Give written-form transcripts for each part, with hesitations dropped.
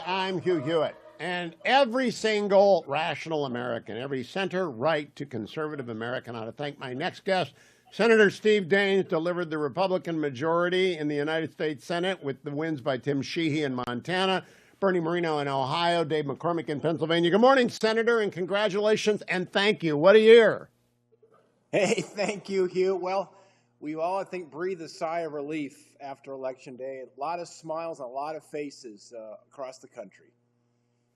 I'm Hugh Hewitt, and every single rational American, every center-right to conservative American ought to thank my next guest. Senator Steve Daines delivered the Republican majority in the United States Senate with the wins by Tim Sheehy in Montana, Bernie Moreno in Ohio, Dave McCormick in Pennsylvania. Good morning, Senator, and congratulations, and thank you. What a year. Hey, thank you, Hugh. Well, we all, I think, breathe a sigh of relief after Election Day. A lot of smiles on a lot of faces across the country.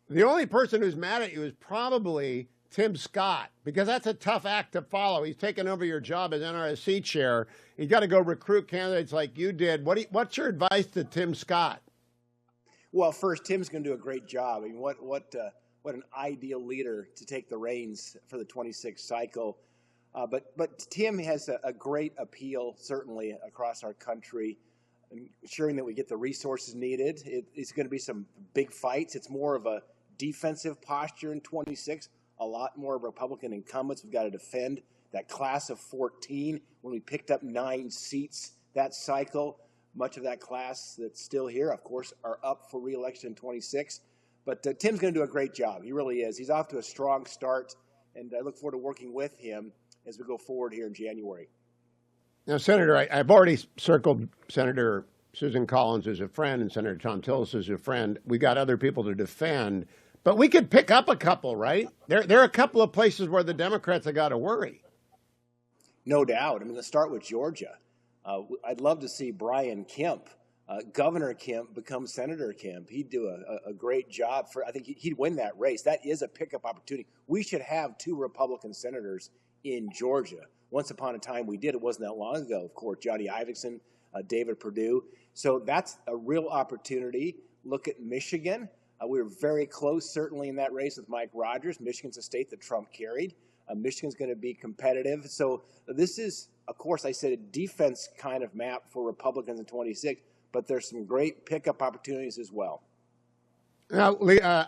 The only person who's mad at you is probably Tim Scott, because that's a tough act to follow. He's taken over your job as NRSC Chair. He's got to go recruit candidates like you did. What's your advice to Tim Scott? Well, first, Tim's going to do a great job. I mean, what an ideal leader to take the reins for the 26th cycle. But Tim has a great appeal, certainly, across our country, ensuring that we get the resources needed. It's going to be some big fights. It's more of a defensive posture in 26. A lot more Republican incumbents we've got to defend. That class of 14, when we picked up 9 seats that cycle, much of that class that's still here, of course, are up for re-election in 26. But Tim's going to do a great job. He really is. He's off to a strong start, and I look forward to working with him as we go forward here in January. Now, Senator, I've already circled Senator Susan Collins as a friend and Senator Tom Tillis as a friend. We got other people to defend, but we could pick up a couple, right? There are a couple of places where the Democrats have got to worry. No doubt. I mean, let's start with Georgia. I'd love to see Brian Kemp, Governor Kemp, become Senator Kemp. He'd do a great job. I think he'd win that race. That is a pickup opportunity. We should have 2 Republican senators in Georgia. Once upon a time we did. It wasn't that long ago, of course. Johnny Iverson, David Perdue. So that's a real opportunity. Look at Michigan. We were very close, certainly, in that race with Mike Rogers. Michigan's a state that Trump carried. Michigan's going to be competitive. So this is, of course, I said a defense kind of map for Republicans in 26, but there's some great pickup opportunities as well. Now,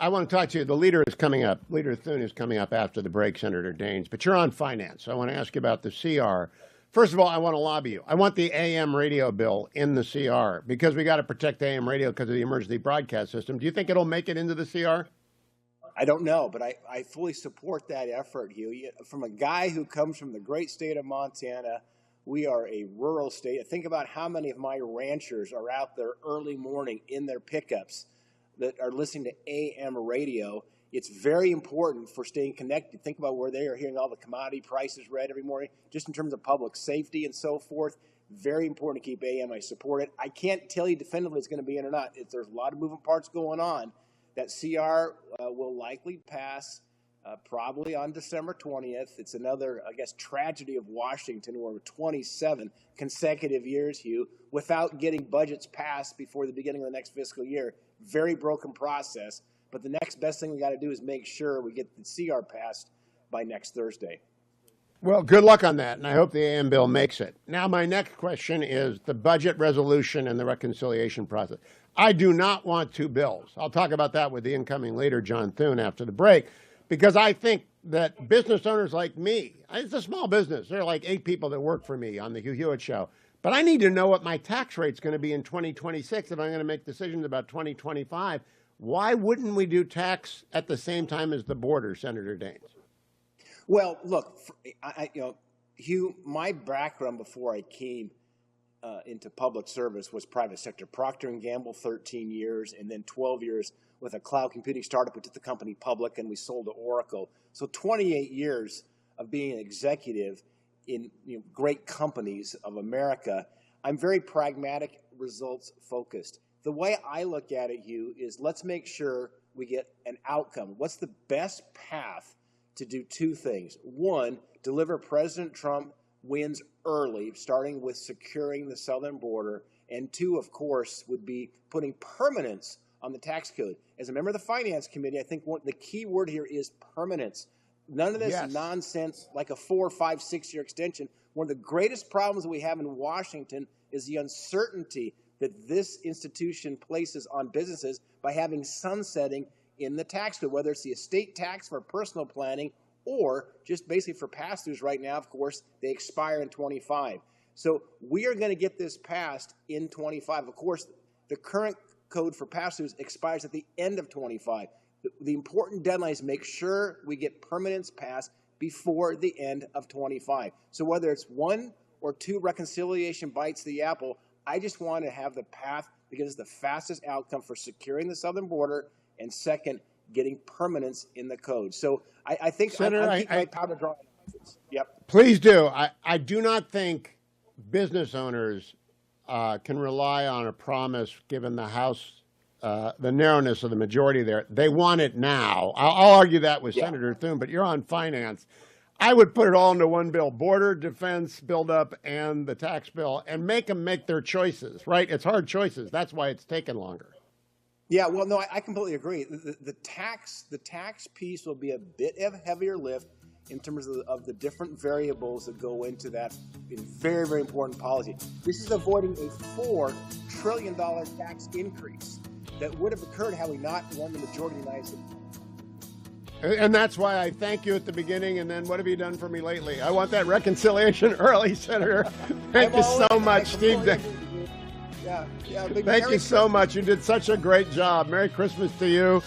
I want to talk to you. The leader is coming up. Leader Thune is coming up after the break, Senator Daines. But you're on finance. So I want to ask you about the CR. First of all, I want to lobby you. I want the AM radio bill in the CR because we got to protect AM radio because of the emergency broadcast system. Do you think it'll make it into the CR? I don't know, but I fully support that effort, Hugh. From a guy who comes from the great state of Montana, we are a rural state. Think about how many of my ranchers are out there early morning in their pickups that are listening to AM radio. It's very important for staying connected. Think about where they are hearing all the commodity prices read every morning, just in terms of public safety and so forth. Very important to keep AM. I support it. I can't tell you definitively it's going to be in or not. There's a lot of moving parts going on. That CR will likely pass probably on December 20th. It's another, I guess, tragedy of Washington where 27 consecutive years, Hugh, without getting budgets passed before the beginning of the next fiscal year. Very broken process. But the next best thing we got to do is make sure we get the CR passed by next Thursday. Well, good luck on that, and I hope the AM bill makes it. Now, my next question is the budget resolution and the reconciliation process. I do not want 2 bills. I'll talk about that with the incoming leader, John Thune, after the break, because I think that business owners like me, it's a small business. There are like 8 people that work for me on the Hugh Hewitt Show. But I need to know what my tax rate's going to be in 2026 if I'm going to make decisions about 2025. Why wouldn't we do tax at the same time as the border, Senator Daines? Well, look, Hugh, my background before I came into public service was private sector. Procter & Gamble, 13 years, and then 12 years with a cloud computing startup. We took the company public, and we sold to Oracle. So 28 years of being an executive in great companies of America. I'm very pragmatic, results focused. The way I look at it, Hugh, is let's make sure we get an outcome. What's the best path to do 2 things? 1, deliver President Trump wins early, starting with securing the southern border. And 2, of course, would be putting permanence on the tax code. As a member of the Finance Committee, I think the key word here is permanence. None of this nonsense like a 4, 5, 6 year extension. One of the greatest problems we have in Washington is the uncertainty that this institution places on businesses by having sunsetting in the tax code, whether it's the estate tax for personal planning or just basically for pass-throughs right now. Of course, they expire in 25. So we are going to get this passed in 25. Of course, the current code for pass-throughs expires at the end of 25. The important deadline is make sure we get permanence passed before the end of 25. So whether it's 1 or 2 reconciliation bites of the apple, I just want to have the path because it's the fastest outcome for securing the southern border, and second, getting permanence in the code. So I think Senator, I'm keeping my powder dry. Yep. Please do. I do not think business owners can rely on a promise given the House, the narrowness of the majority there. They want it now. I'll argue that with Senator Thune, but you're on finance. I would put it all into one bill, border, defense, buildup, and the tax bill, and make them make their choices, right? It's hard choices. That's why it's taken longer. Yeah, well, no, I completely agree. The tax piece will be a bit of heavier lift in terms of the different variables that go into that very, very important policy. This is avoiding a $4 trillion tax increase that would have occurred had we not won the majority in the United States. And that's why I thank you at the beginning, and then what have you done for me lately? I want that reconciliation early, Senator. Thank you so much, Steve Daines. Yeah, Thank you so much. You did such a great job. Merry Christmas to you.